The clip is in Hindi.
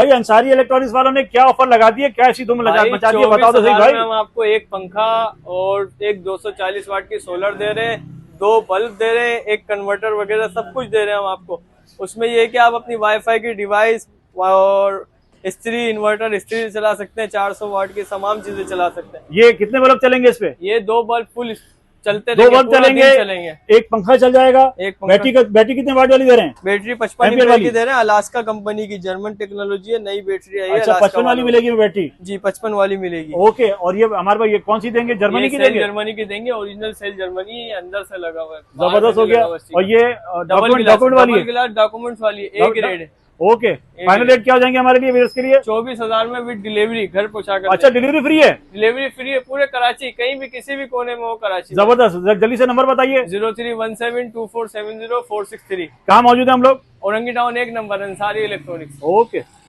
भाई अंसारी इलेक्ट्रॉनिक्स वालों ने क्या ऑफर लगा दिए, क्या ऐसी धूम मचा दी है, बताओ तो सही 24,000 भाई। में हम आपको एक पंखा और एक 240 वाट की सोलर दे रहे हैं, 2 बल्ब दे रहे हैं, एक कन्वर्टर वगैरह सब कुछ दे रहे हैं हम आपको। उसमें ये है कि आप अपनी वाईफाई की डिवाइस और इस्त्री, इन्वर्टर इस्त्री चला सकते हैं, 400 वाट की तमाम चीजें चला सकते हैं। ये कितने बल्ब चलेंगे इस पे? ये 2 बल्ब फुल चलते 2 रहेंगे, बल्ब पूरा दिन चलेंगे, चलेंगे। एक पंखा चल जाएगा। एक पंखा, बैटरी कितने वाट वाली दे रहे हैं? बैटरी 55 एम्पियर एमपीयर वाली? की दे रहे हैं, अलास्का कंपनी की, जर्मन टेक्नोलॉजी है, नई बैटरी आई है। अच्छा, 55 वाली मिलेगी बैटरी? जी 55 वाली मिलेगी। ओके, और ये हमारे भाई ये कौन सी देंगे, जर्मनी की देंगे? जर्मनी की देंगे, ओरिजिनल सेल जर्मनी अंदर से लगा हुआ है, जबरदस्त हो गया। और ये डॉक्यूमेंट वाली है? डॉक्यूमेंट्स वाली है, A grade. Okay, final rate क्या हो जाएंगे हमारे लिए व्यूअर्स के लिए? 24,000 में विद डिलीवरी, घर पहुंचा कर। अच्छा, डिलीवरी फ्री है? डिलीवरी फ्री है पूरे कराची, कहीं भी किसी भी कोने में हो कराची। जबरदस्त, जल्दी से नंबर बताइए। 03172470 463। कहाँ मौजूद है हम लोग? Orangi town 1 number, Ansari electronics. Okay.